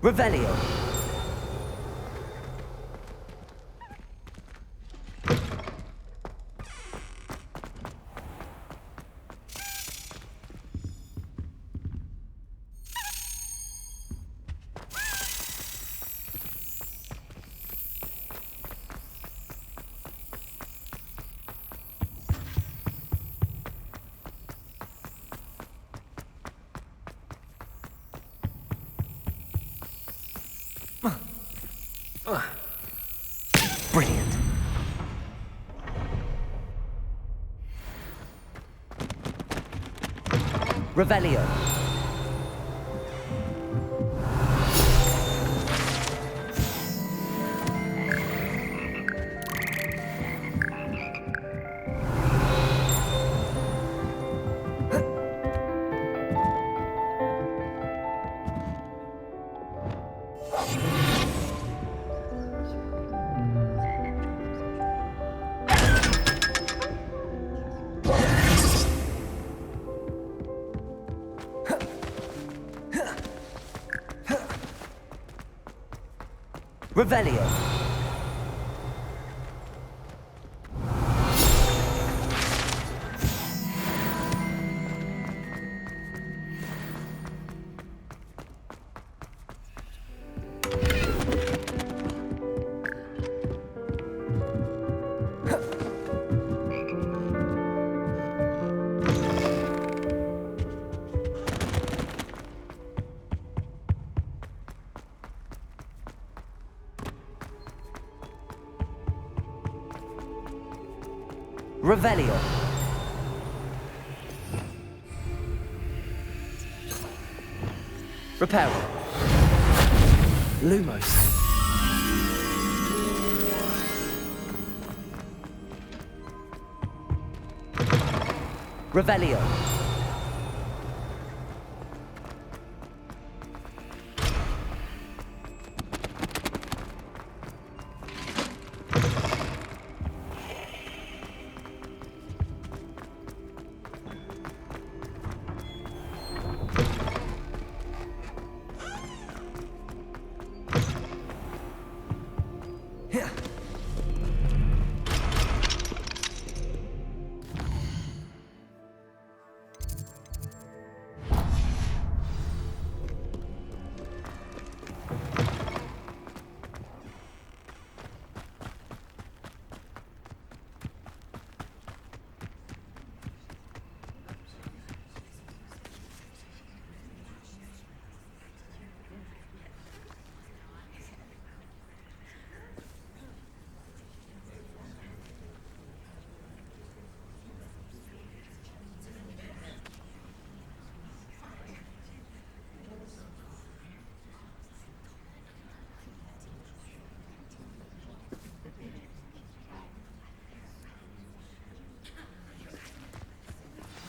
Revelio. Brilliant. Revelio. Revelio. Revelio. Reparo. Lumos. Revelio.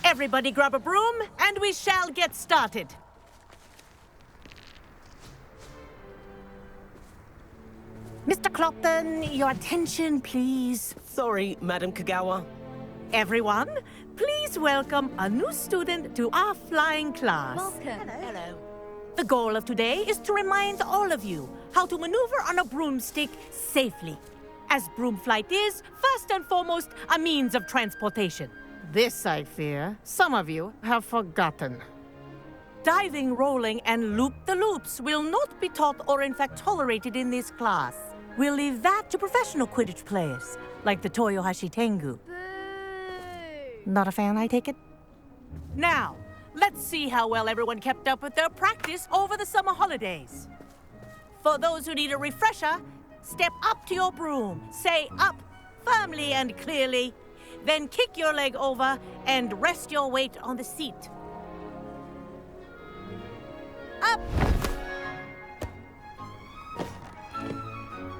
Everybody grab a broom, and we shall get started. Mr. Clopton, your attention, please. Sorry, Madam Kagawa. Everyone, please welcome a new student to our flying class. Welcome. Hello. The goal of today is to remind all of you how to maneuver on a broomstick safely, as broom flight is, first and foremost, a means of transportation. This, I fear, some of you have forgotten. Diving, rolling, and loop-the-loops will not be taught or in fact tolerated in this class. We'll leave that to professional Quidditch players, like the Toyohashi Tengu. Boo! Not a fan, I take it? Now, let's see how well everyone kept up with their practice over the summer holidays. For those who need a refresher, step up to your broom, say up firmly and clearly, then kick your leg over and rest your weight on the seat. Up!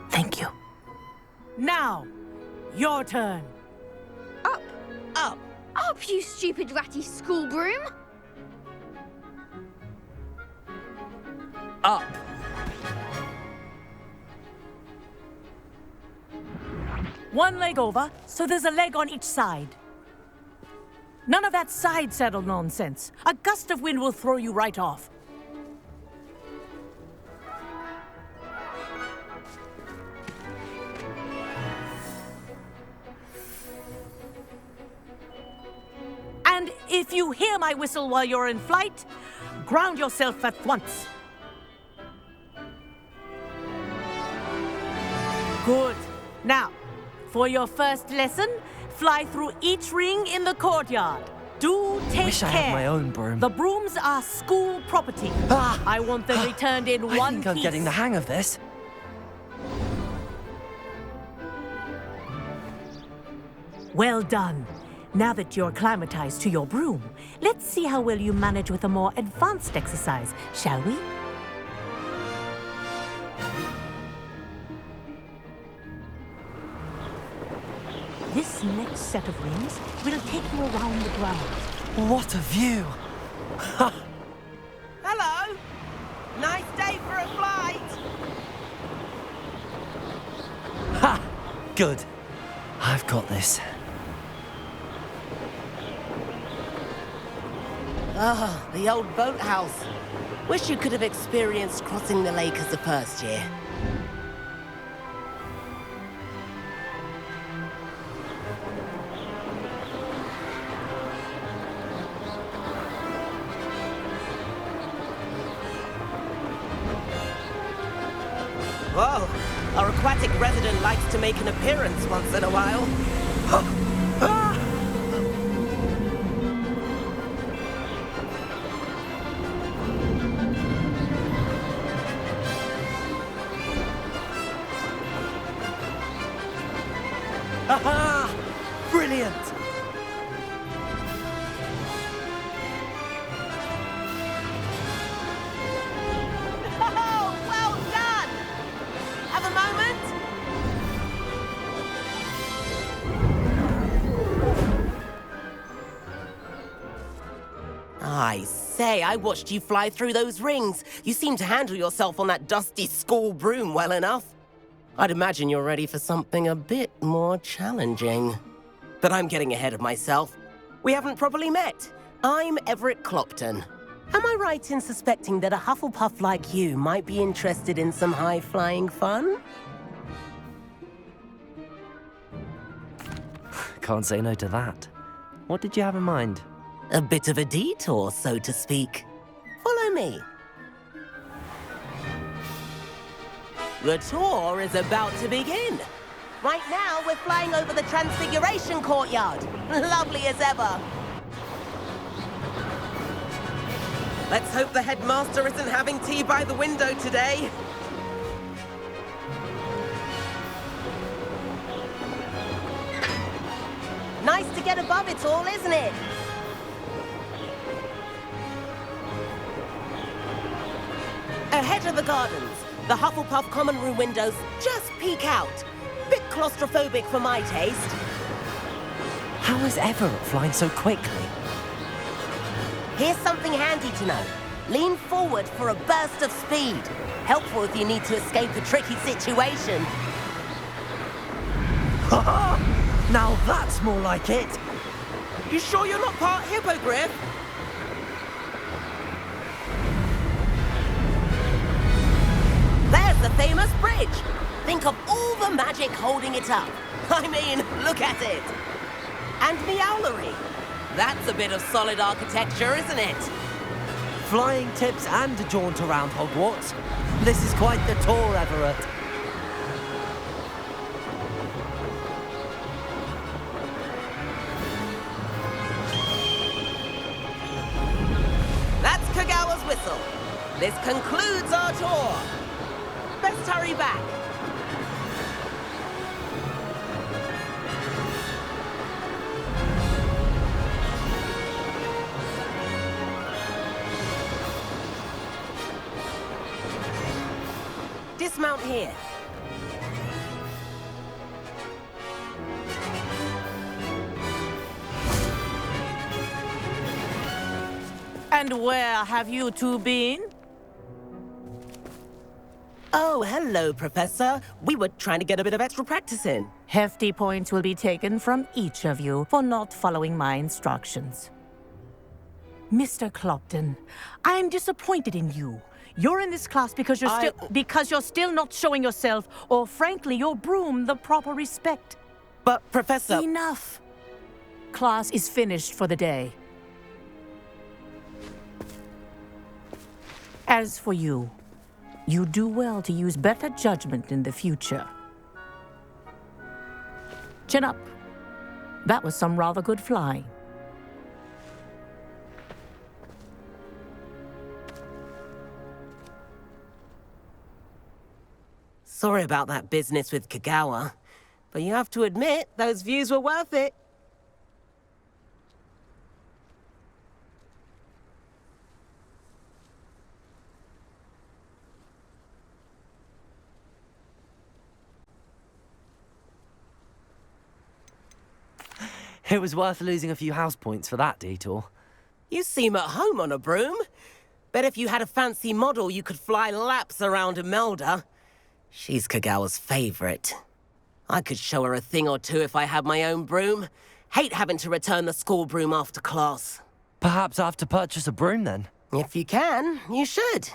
Thank you. Now, your turn. Up! Up! Up, you stupid ratty school broom! Up. One leg over, so there's a leg on each side. None of that side saddle nonsense. A gust of wind will throw you right off. If you hear my whistle while you're in flight, ground yourself at once. Good. Now, for your first lesson, fly through each ring in the courtyard. Do take Wish care. I had my own broom. The brooms are school property. I want them returned in one piece. I think I'm getting the hang of this. Well done. Now that you're acclimatized to your broom, let's see how well you manage with a more advanced exercise, shall we? This next set of rings will take you around the grounds. What a view! Hello! Nice day for a flight! Ha! Good. I've got this. Ah, the old boathouse. Wish you could have experienced crossing the lake as a first year. Whoa, our aquatic resident likes to make an appearance once in a while. Ha! Brilliant! Oh, well done! Have a moment? I say, I watched you fly through those rings. You seem to handle yourself on that dusty school broom well enough. I'd imagine you're ready for something a bit more challenging. But I'm getting ahead of myself. We haven't properly met. I'm Everett Clopton. Am I right in suspecting that a Hufflepuff like you might be interested in some high-flying fun? Can't say no to that. What did you have in mind? A bit of a detour, so to speak. Follow me. The tour is about to begin. Right now, we're flying over the Transfiguration Courtyard. Lovely as ever. Let's hope the headmaster isn't having tea by the window today. Nice to get above it all, isn't it? Ahead of the gardens, the Hufflepuff common room windows just peek out. Bit claustrophobic for my taste. How is Everett flying so quickly? Here's something handy to know. Lean forward for a burst of speed. Helpful if you need to escape a tricky situation. Now that's more like it! You sure you're not part hippogriff? There's the famous bridge. Think of all the magic holding it up. I mean, look at it. And the owlery. That's a bit of solid architecture, isn't it? Flying tips and a jaunt around Hogwarts. This is quite the tour, Everett. That's Kagawa's whistle. This concludes our tour. Best hurry back. Dismount here. And where have you two been? Oh, hello, Professor. We were trying to get a bit of extra practice in. Hefty points will be taken from each of you for not following my instructions. Mr. Clopton, I'm disappointed in you. You're in this class because you're still not showing yourself, or frankly, your broom, the proper respect. But, Professor... Enough. Class is finished for the day. As for you, you do well to use better judgment in the future. Chin up. That was some rather good flying. Sorry about that business with Kagawa, but you have to admit, those views were worth it. It was worth losing a few house points for that detour. You seem at home on a broom. Bet if you had a fancy model, you could fly laps around Imelda. She's Kagawa's favorite. I could show her a thing or two if I had my own broom. Hate having to return the school broom after class. Perhaps I have to purchase a broom then. If you can, you should.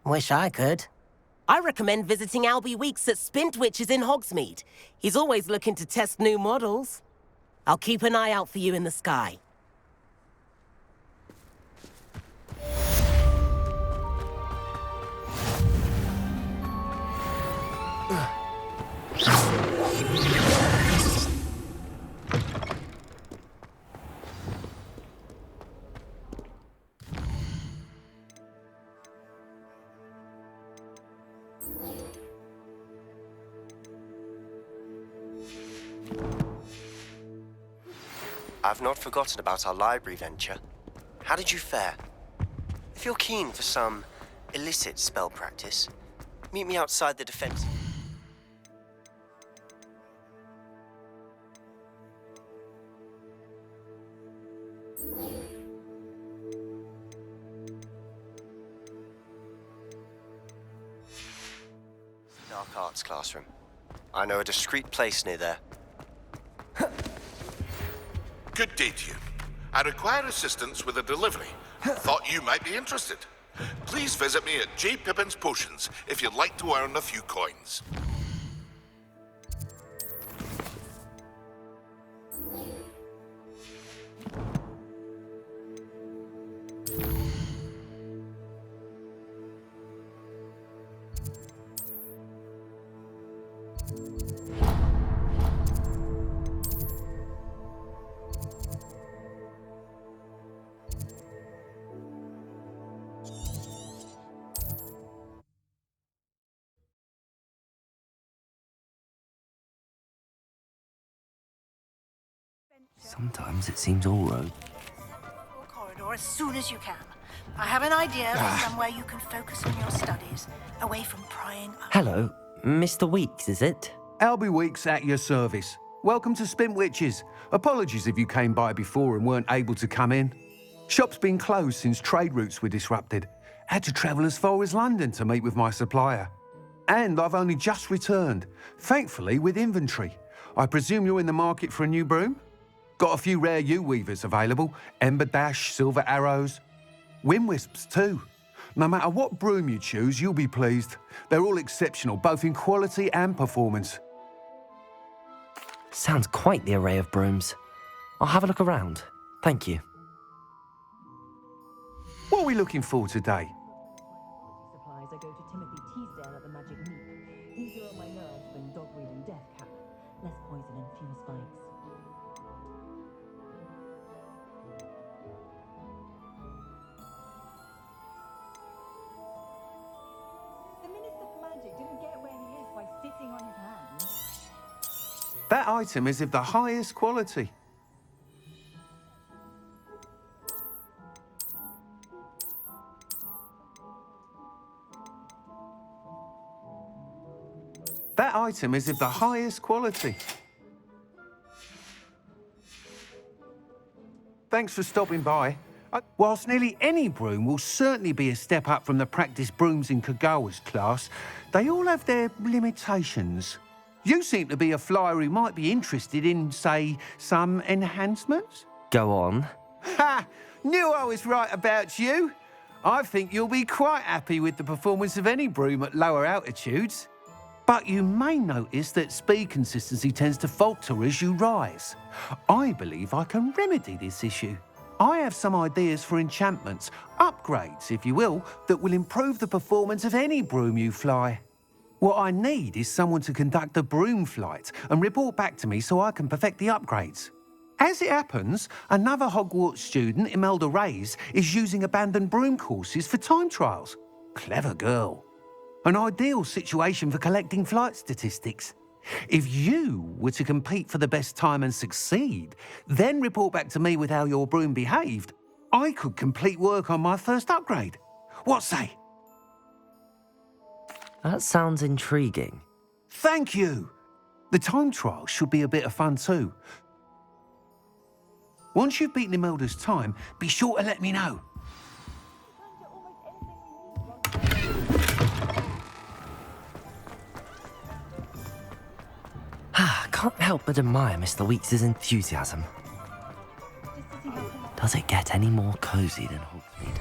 Wish I could. I recommend visiting Albie Weeks at Spintwitches in Hogsmeade. He's always looking to test new models. I'll keep an eye out for you in the sky. I've not forgotten about our library venture. How did you fare? If you're keen for some illicit spell practice, meet me outside the defense. Dark arts classroom. I know a discreet place near there. Good day to you. I require assistance with a delivery. Thought you might be interested. Please visit me at J. Pippin's Potions if you'd like to earn a few coins. Sometimes it seems all right. Corridor as soon as you can. I have an idea for somewhere you can focus on your studies, away from prying eyes. Hello, Mr. Weeks, is it? Albie Weeks at your service. Welcome to Spintwitches. Apologies if you came by before and weren't able to come in. Shop's been closed since trade routes were disrupted. Had to travel as far as London to meet with my supplier. And I've only just returned, thankfully with inventory. I presume you're in the market for a new broom? Got a few rare U-weavers available, Ember Dash, Silver Arrows, Wind Wisps too. No matter what broom you choose, you'll be pleased. They're all exceptional, both in quality and performance. Sounds quite the array of brooms. I'll have a look around. Thank you. What are we looking for today? Supplies, I go to Timothy Teasdale at the Magic Meat. Easier on my nerves than dogweed and death cap. Less poison and fewer spikes. The Minister for Magic didn't get where he is by sitting on his hands. That item is of the highest quality. That item is of the highest quality. Thanks for stopping by. Whilst nearly any broom will certainly be a step up from the practice brooms in Kagawa's class, they all have their limitations. You seem to be a flyer who might be interested in, say, some enhancements? Go on. Ha! Knew I was right about you. I think you'll be quite happy with the performance of any broom at lower altitudes. But you may notice that speed consistency tends to falter as you rise. I believe I can remedy this issue. I have some ideas for enchantments, upgrades, if you will, that will improve the performance of any broom you fly. What I need is someone to conduct a broom flight and report back to me so I can perfect the upgrades. As it happens, another Hogwarts student, Imelda Reyes, is using abandoned broom courses for time trials. Clever girl. An ideal situation for collecting flight statistics. If you were to compete for the best time and succeed, then report back to me with how your broom behaved, I could complete work on my first upgrade. What say? That sounds intriguing. Thank you. The time trial should be a bit of fun too. Once you've beaten Imelda's time, be sure to let me know. Can't help but admire Mr. Weeks' enthusiasm. Does it get any more cozy than Hogsmeade?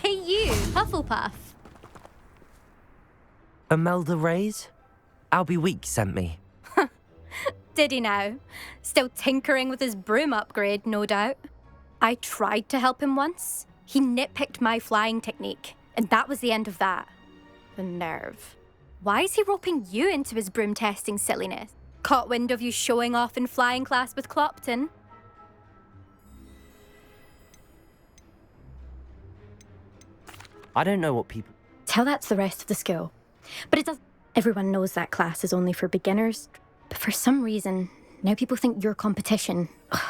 Hey you, Hufflepuff. Imelda Reyes? Albie Weeks sent me. Did he now? Still tinkering with his broom upgrade, no doubt. I tried to help him once. He nitpicked my flying technique, and that was the end of that. The nerve. Why is he roping you into his broom testing silliness? Caught wind of you showing off in flying class with Clopton? I don't know what people... Tell that to the rest of the school. But it does. Everyone knows that class is only for beginners. But for some reason, now people think you're competition. Ugh,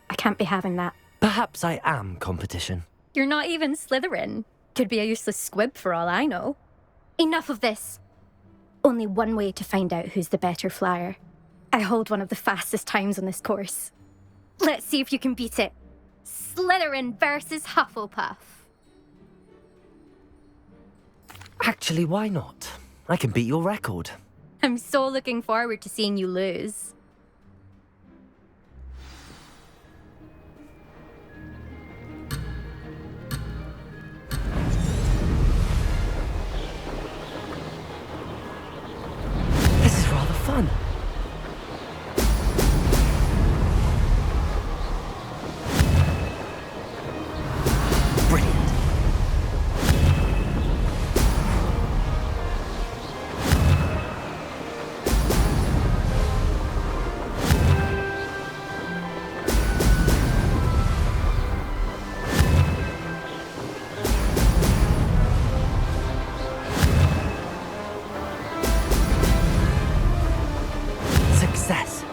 I can't be having that. Perhaps I am competition. You're not even Slytherin. Could be a useless squib for all I know. Enough of this. Only one way to find out who's the better flyer. I hold one of the fastest times on this course. Let's see if you can beat it. Slytherin versus Hufflepuff. Actually, why not? I can beat your record. I'm so looking forward to seeing you lose. This is rather fun. Brilliant. Success.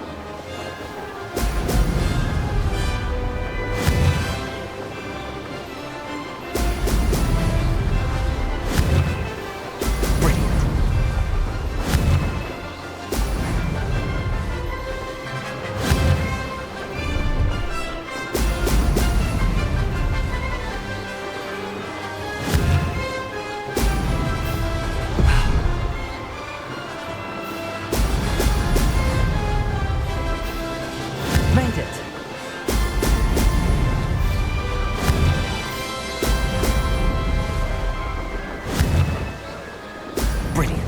Brilliant. Made it. Brilliant.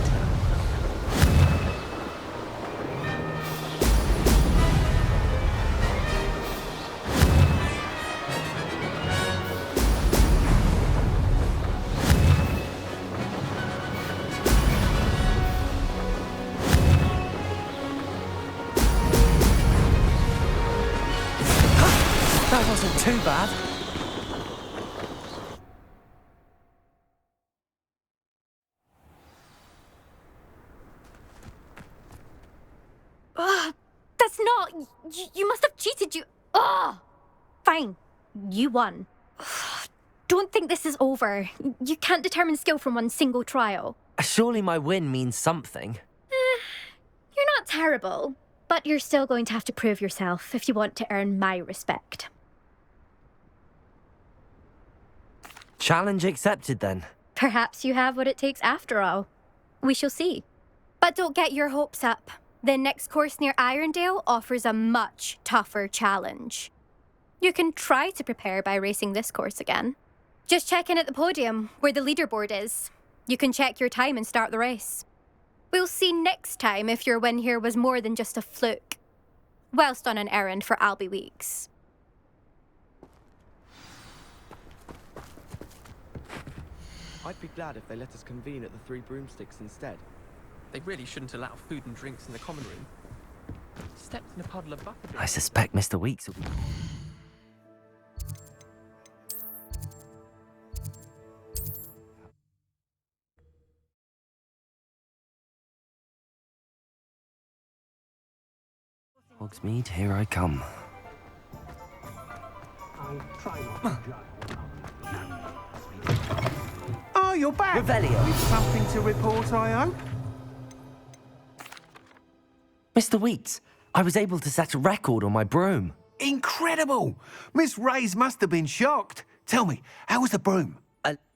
That wasn't too bad. That's not... You must have cheated, you... Ugh! Fine. You won. Don't think this is over. You can't determine skill from one single trial. Surely my win means something. You're not terrible, but you're still going to have to prove yourself if you want to earn my respect. Challenge accepted then. Perhaps you have what it takes after all. We shall see. But don't get your hopes up. The next course near Irondale offers a much tougher challenge. You can try to prepare by racing this course again. Just check in at the podium, where the leaderboard is. You can check your time and start the race. We'll see next time if your win here was more than just a fluke. Whilst on an errand for Albie Weeks. I'd be glad if they let us convene at the Three Broomsticks instead. They really shouldn't allow food and drinks in the common room. Stepped in a puddle of butter. I suspect Mr. Weeks will be... Hogsmeade, here I come. Oh, you're back. Revelio. With something to report, I hope? Mr. Weeks, I was able to set a record on my broom. Incredible! Miss Reyes must have been shocked. Tell me, how was the broom?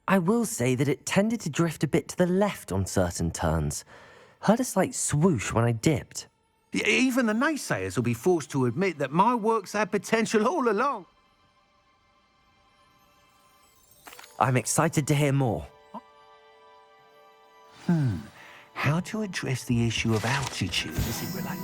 I will say that it tended to drift a bit to the left on certain turns. Heard a slight swoosh when I dipped. Even the naysayers will be forced to admit that my work's had potential all along. I'm excited to hear more. How to address the issue of altitude as it relates?